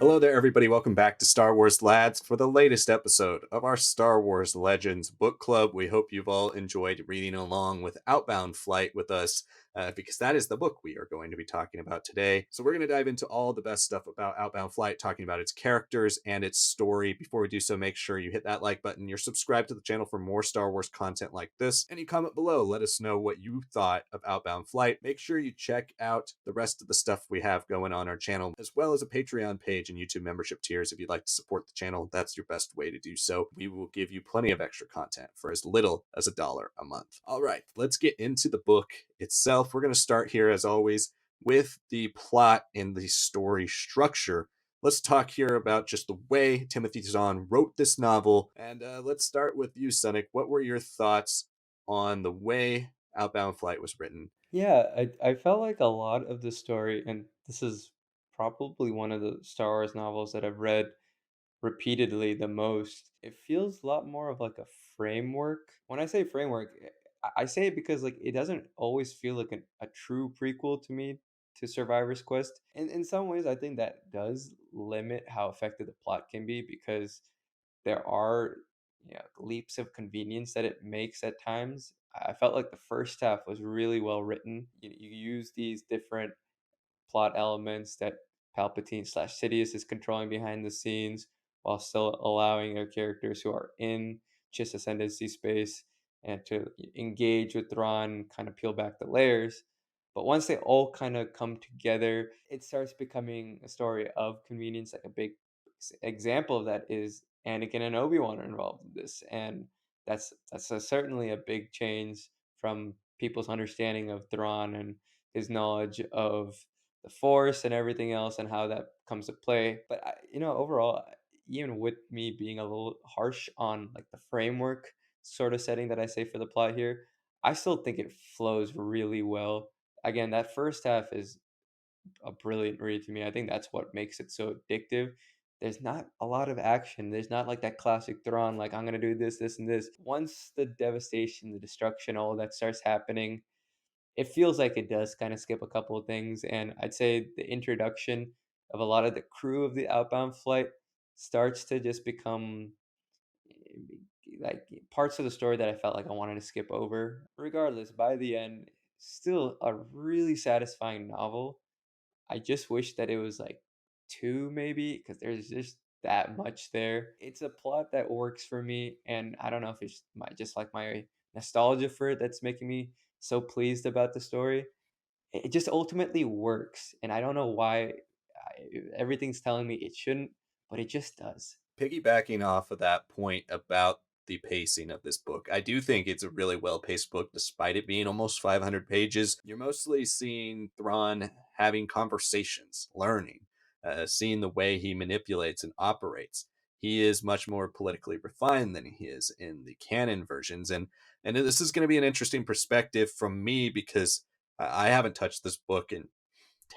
Hello there, everybody. Welcome back to Star Wars Lads for the latest episode of our Star Wars Legends book club. We hope you've all enjoyed reading along with Outbound Flight with us, because that is the book we are going to be talking about today. So we're going to dive into all the best stuff about Outbound Flight, talking about its characters and its story. Before we do so, make sure you hit that like button. You're subscribed to the channel for more Star Wars content like this. Any comment below, let us know what you thought of Outbound Flight. Make sure you check out the rest of the stuff we have going on our channel, as well as a Patreon page and YouTube membership tiers. If you'd like to support the channel, that's your best way to do so. We will give you plenty of extra content for as little as $1 a month. All right, let's get into the book itself. We're going to start here, as always, with the plot and the story structure. Let's talk here about just the way Timothy Zahn wrote this novel. And let's start with you, Sanak. What were your thoughts on the way Outbound Flight was written? Yeah, I felt like a lot of the story, and this is probably one of the Star Wars novels that I've read repeatedly the most. It feels a lot more of like a framework. When I say framework, I say it because like it doesn't always feel like a true prequel to me to Survivor's Quest. And in some ways, I think that does limit how effective the plot can be because there are leaps of convenience that it makes at times. I felt like the first half was really well written. You use these different plot elements that Palpatine slash Sidious is controlling behind the scenes while still allowing their characters who are in Chiss Ascendancy space and to engage with Thrawn, kind of peel back the layers. But once they all kind of come together, it starts becoming a story of convenience. Like a big example of that is Anakin and Obi-Wan are involved in this, and certainly a big change from people's understanding of Thrawn and his knowledge of the Force and everything else and how that comes to play. But overall, even with me being a little harsh on like the framework sort of setting that I say for the plot here, I still think it flows really well. Again, that first half is a brilliant read to me. I think that's what makes it so addictive. There's not a lot of action. There's not like that classic Thrawn, like I'm gonna do this, this, and this. Once the devastation, the destruction, all that starts happening, it feels like it does kind of skip a couple of things. And I'd say the introduction of a lot of the crew of the outbound flight starts to just become like parts of the story that I felt like I wanted to skip over. Regardless, by the end, still a really satisfying novel. I just wish that it was like 2 maybe, because there's just that much there. It's a plot that works for me, and I don't know if it's just like my nostalgia for it that's making me so pleased about the story. It just ultimately works, and I don't know why. Everything's telling me it shouldn't, but it just does. Piggybacking off of that point about the pacing of this book, I do think it's a really well paced book, despite it being almost 500 pages. You're mostly seeing Thrawn having conversations, learning, seeing the way he manipulates and operates. He is much more politically refined than he is in the canon versions, and this is going to be an interesting perspective from me because I haven't touched this book in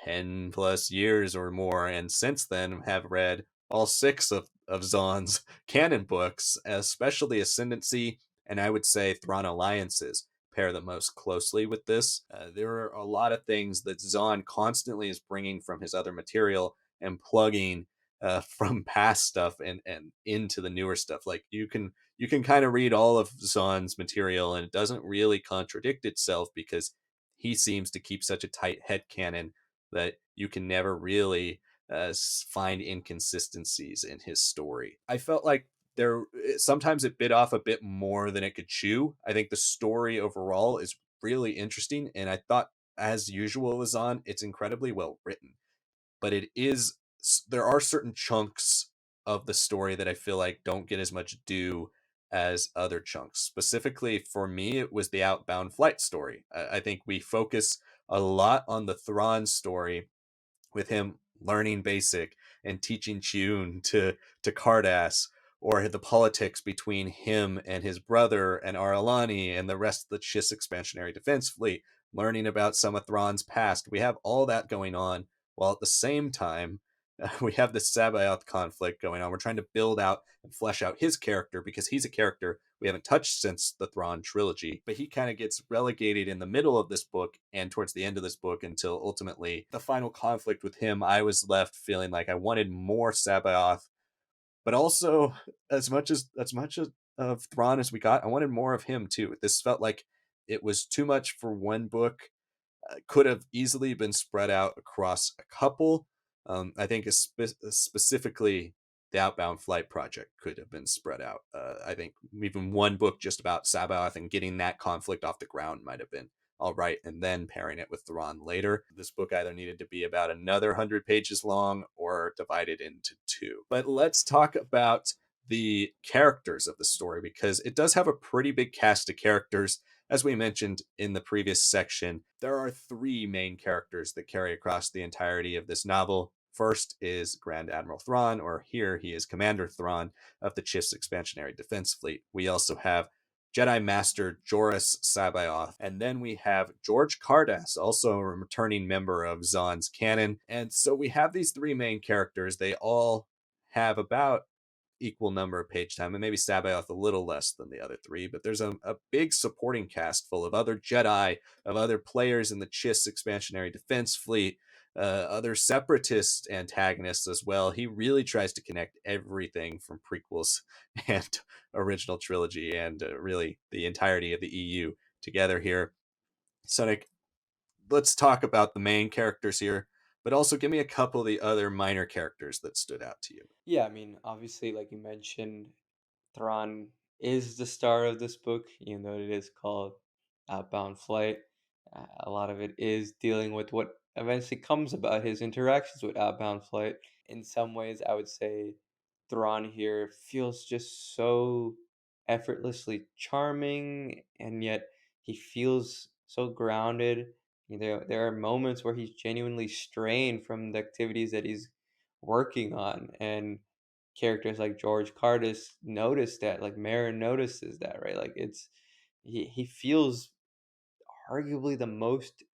10 plus years or more, and since then have read all six of Zahn's canon books, especially Ascendancy, and I would say Thrawn Alliances pair the most closely with this. There are a lot of things that Zahn constantly is bringing from his other material and plugging from past stuff and into the newer stuff. Like you can kind of read all of Zahn's material and it doesn't really contradict itself because he seems to keep such a tight head canon that you can never really find inconsistencies in his story. I felt like there sometimes it bit off a bit more than it could chew. I think the story overall is really interesting, and I thought, as usual, was on. It's incredibly well written, but it is there are certain chunks of the story that I feel like don't get as much due as other chunks. Specifically for me, it was the outbound flight story. I think we focus a lot on the Thrawn story with him learning basic and teaching Chun to Car'das, or the politics between him and his brother and Ar'alani and the rest of the Chiss Expansionary Defense Fleet, learning about some of Thrawn's past. We have all that going on, while at the same time, we have this C'Baoth conflict going on. We're trying to build out and flesh out his character because he's a character we haven't touched since the Thrawn trilogy. But he kind of gets relegated in the middle of this book and towards the end of this book until ultimately the final conflict with him. I was left feeling like I wanted more C'Baoth, but also as much of Thrawn as we got, I wanted more of him too. This felt like it was too much for one book. Could have easily been spread out across a couple. I think specifically the Outbound Flight Project could have been spread out. I think even one book just about C'Baoth and getting that conflict off the ground might have been all right, and then pairing it with Thrawn later. This book either needed to be about another 100 pages long or divided into two. But let's talk about the characters of the story because it does have a pretty big cast of characters. As we mentioned in the previous section, there are three main characters that carry across the entirety of this novel. First is Grand Admiral Thrawn, or here he is Commander Thrawn of the Chiss Expansionary Defense Fleet. We also have Jedi Master Jorus C'Baoth, and then we have Jorj Car'das, also a returning member of Zahn's canon. And so we have these three main characters. They all have about equal number of page time, and maybe C'Baoth a little less than the other three, but there's a big supporting cast full of other Jedi, of other players in the Chiss Expansionary Defense Fleet, other separatist antagonists as well. He really tries to connect everything from prequels and original trilogy and really the entirety of the EU together here. Sonic, let's talk about the main characters here, but also give me a couple of the other minor characters that stood out to you. Yeah, I mean, obviously, like you mentioned, Thrawn is the star of this book, even though it is called Outbound Flight. A lot of it is dealing with what eventually comes about his interactions with Outbound Flight. In some ways, I would say Thrawn here feels just so effortlessly charming, and yet he feels so grounded. There are moments where he's genuinely strained from the activities that he's working on, and characters like Jorj Car'das notice that, like Marin notices that, right? Like he feels arguably the most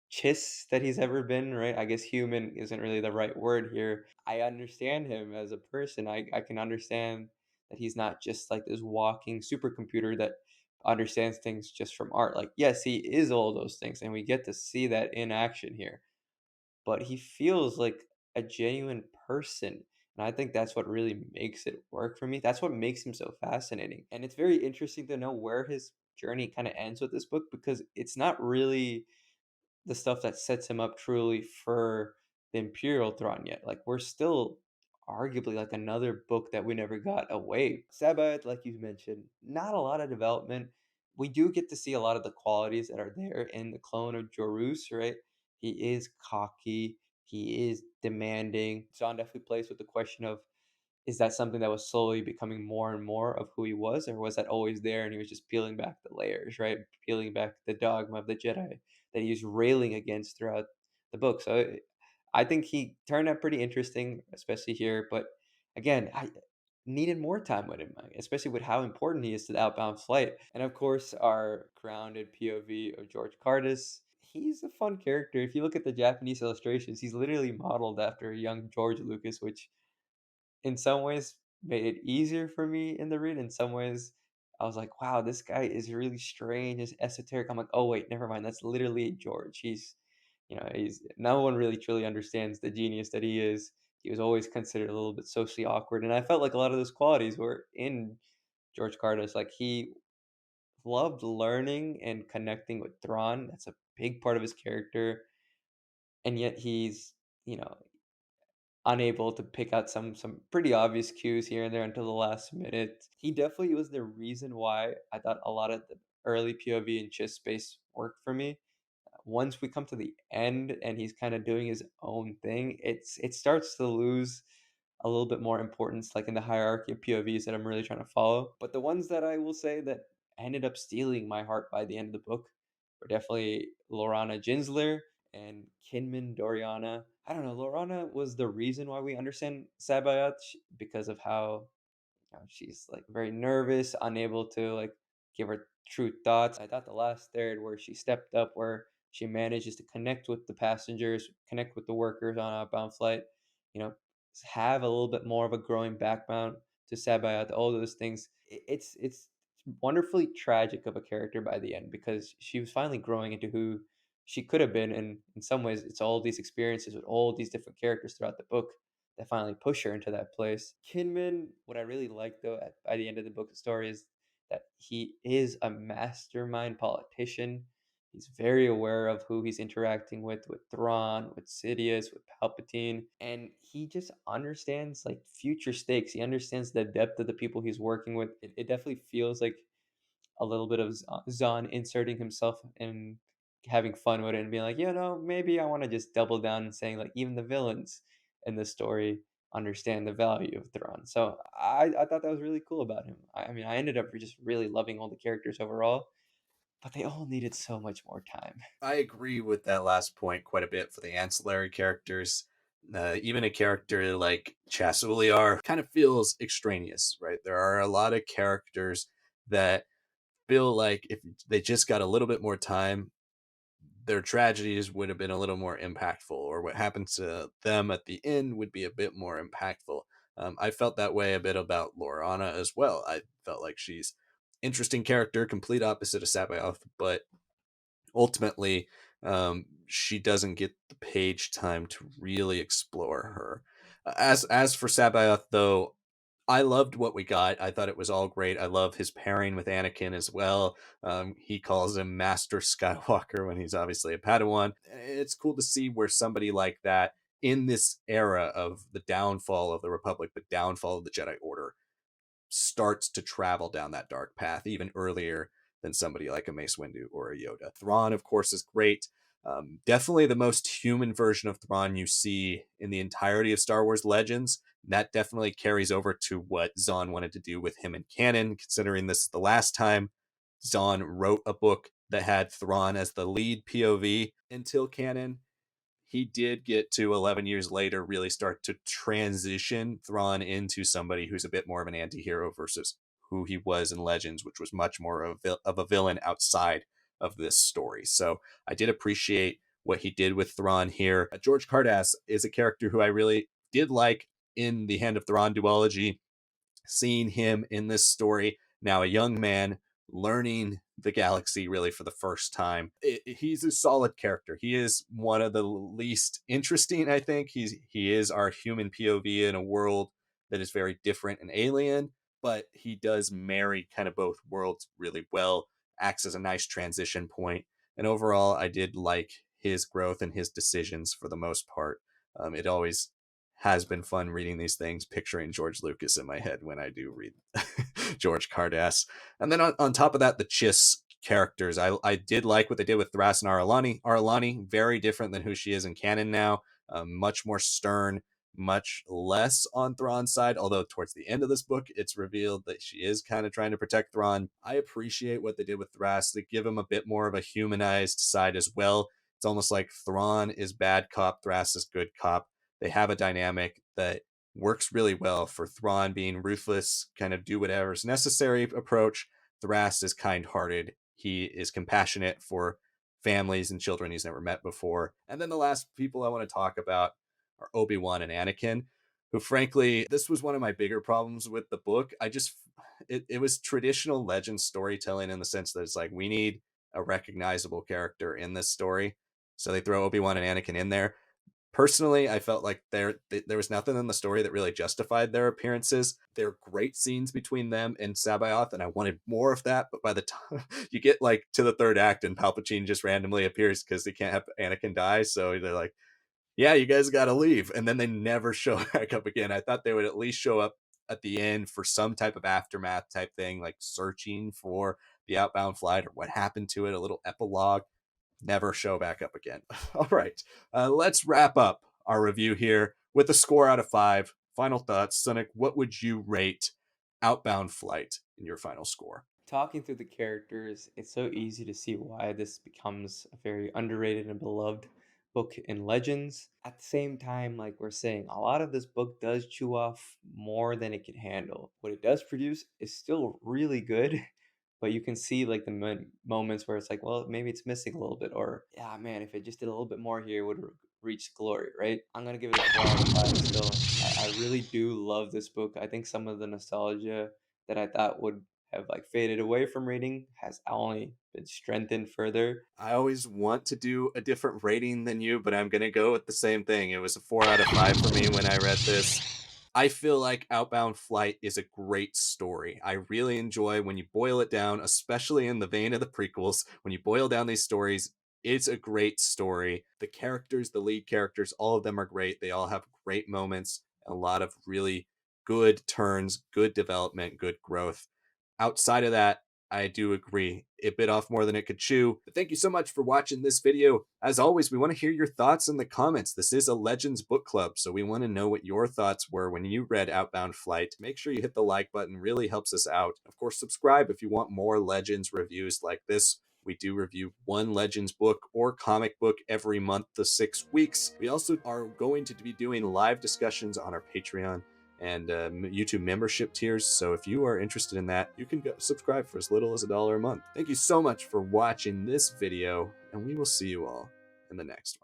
Chiss that he's ever been, right? I guess human isn't really the right word here. I understand him as a person. I can understand that he's not just like this walking supercomputer that understands things just from art. Like, yes, he is all those things, and we get to see that in action here, but he feels like a genuine person. And I think that's what really makes it work for me. That's what makes him so fascinating. And it's very interesting to know where his journey kind of ends with this book, because it's not really the stuff that sets him up truly for the Imperial throne yet. Like, we're still arguably like another book that we never got away. Sabat, like you mentioned, not a lot of development. We do get to see a lot of the qualities that are there in the clone of Jorus, right? He is cocky, he is demanding. John definitely plays with the question of, is that something that was slowly becoming more and more of who he was, or was that always there and he was just peeling back the layers, right? Peeling back the dogma of the Jedi that he was railing against throughout the book. So I think he turned out pretty interesting, especially here. But again, I needed more time with him, especially with how important he is to the outbound flight. And of course, our grounded POV of Jorj Car'das. He's a fun character. If you look at the Japanese illustrations, he's literally modeled after young George Lucas, which in some ways made it easier for me in the read. In some ways, I was like, wow, this guy is really strange, is esoteric. I'm like, oh wait, never mind. That's literally George. He's no one really truly understands the genius that he is. He was always considered a little bit socially awkward. And I felt like a lot of those qualities were in Jorj Car'das. Like, he loved learning and connecting with Thrawn. That's a big part of his character. And yet he's, you know, unable to pick out some pretty obvious cues here and there until the last minute. He definitely was the reason why I thought a lot of the early POV and chess space worked for me. Once we come to the end and he's kind of doing his own thing, it starts to lose a little bit more importance, like in the hierarchy of POVs that I'm really trying to follow. But the ones that I will say that ended up stealing my heart by the end of the book were definitely Lorana Jinzler and Kinman Doriana. I don't know, Lorana was the reason why we understand Sabayat, because of how, she's like very nervous, unable to like give her true thoughts. I thought the last third where she stepped up, where she manages to connect with the passengers, connect with the workers on outbound flight, you know, have a little bit more of a growing background to Sabayat, all those things. It's wonderfully tragic of a character by the end because she was finally growing into who she could have been, and in some ways, it's all these experiences with all these different characters throughout the book that finally push her into that place. Kinman, what I really like though, by the end of the book, the story is that he is a mastermind politician. He's very aware of who he's interacting with Thrawn, with Sidious, with Palpatine, and he just understands like future stakes. He understands the depth of the people he's working with. It definitely feels like a little bit of Zahn inserting himself and having fun with it and being like, you know, maybe I want to just double down and saying like even the villains in the story understand the value of Thrawn. So I thought that was really cool about him. I mean, I ended up just really loving all the characters overall, but they all needed so much more time. I agree with that last point quite a bit for the ancillary characters. Even a character like Chasuliar kind of feels extraneous, right? There are a lot of characters that feel like if they just got a little bit more time, their tragedies would have been a little more impactful, or what happened to them at the end would be a bit more impactful. I felt that way a bit about Lorana as well. I felt like she's interesting character, complete opposite of C'Baoth, but ultimately, she doesn't get the page time to really explore her. As for Sabayoth, though, I loved what we got. I thought it was all great. I love his pairing with Anakin as well. He calls him Master Skywalker when he's obviously a Padawan. It's cool to see where somebody like that in this era of the downfall of the Republic, the downfall of the Jedi Order, starts to travel down that dark path even earlier than somebody like a Mace Windu or a Yoda. Thrawn, of course, is great. Definitely the most human version of Thrawn you see in the entirety of Star Wars Legends. That definitely carries over to what Zahn wanted to do with him in canon, considering this is the last time Zahn wrote a book that had Thrawn as the lead POV until canon. He did get to 11 years later really start to transition Thrawn into somebody who's a bit more of an anti-hero versus who he was in Legends, which was much more of a villain outside of this story. So I did appreciate what he did with Thrawn here. Jorj Car'das is a character who I really did like in the Hand of Thrawn duology. Seeing him in this story, now a young man learning the galaxy really for the first time. He's a solid character. He is one of the least interesting, I think. He is our human POV in a world that is very different and alien, but he does marry kind of both worlds really well, acts as a nice transition point. And overall, I did like his growth and his decisions for the most part. It always has been fun reading these things, picturing George Lucas in my head when I do read Jorj Car'das. And then on top of that, the Chiss characters. I did like what they did with Thras and Ar'alani. Ar'alani, very different than who she is in canon now. Much more stern, much less on Thrawn's side, although towards the end of this book, it's revealed that she is kind of trying to protect Thrawn. I appreciate what they did with Thras to give him a bit more of a humanized side as well. It's almost like Thrawn is bad cop, Thras is good cop. They have a dynamic that works really well for Thrawn being ruthless, kind of do whatever's necessary approach. Thras is kind hearted. He is compassionate for families and children he's never met before. And then the last people I want to talk about are Obi-Wan and Anakin, who frankly, this was one of my bigger problems with the book. It was traditional legend storytelling in the sense that it's like, we need a recognizable character in this story. So they throw Obi-Wan and Anakin in there. Personally, I felt like there was nothing in the story that really justified their appearances. There are great scenes between them and C'Baoth, and I wanted more of that. But by the time you get like to the third act, and Palpatine just randomly appears because they can't have Anakin die, so they're like, "Yeah, you guys got to leave," and then they never show back up again. I thought they would at least show up at the end for some type of aftermath type thing, like searching for the outbound flight or what happened to it, a little epilogue. Never show back up again. All right, let's wrap up our review here with a score out of 5. Final thoughts, Sonic. What would you rate Outbound Flight in your final score? Talking through the characters, it's so easy to see why this becomes a very underrated and beloved book in Legends. At the same time, like we're saying, a lot of this book does chew off more than it can handle. What it does produce is still really good, but you can see like the moments where it's like, well, maybe it's missing a little bit, or yeah, man, if it just did a little bit more here, it would reach glory, right? I'm gonna give it a 4 out of 5 still. I really do love this book. I think some of the nostalgia that I thought would have like faded away from reading has only been strengthened further. I always want to do a different rating than you, but I'm going to go with the same thing. It was a 4 out of 5 for me when I read this. I feel like Outbound Flight is a great story. I really enjoy when you boil it down, especially in the vein of the prequels. When you boil down these stories, it's a great story. The characters, the lead characters, all of them are great. They all have great moments, a lot of really good turns, good development, good growth. Outside of that, I do agree. It bit off more than it could chew. But thank you so much for watching this video. As always, we want to hear your thoughts in the comments. This is a Legends book club, so we want to know what your thoughts were when you read Outbound Flight. Make sure you hit the like button, really helps us out. Of course, subscribe if you want more Legends reviews like this. We do review one Legends book or comic book every month to 6 weeks. We also are going to be doing live discussions on our Patreon and YouTube membership tiers. So if you are interested in that, you can go subscribe for as little as $1 a month. Thank you so much for watching this video, and we will see you all in the next one.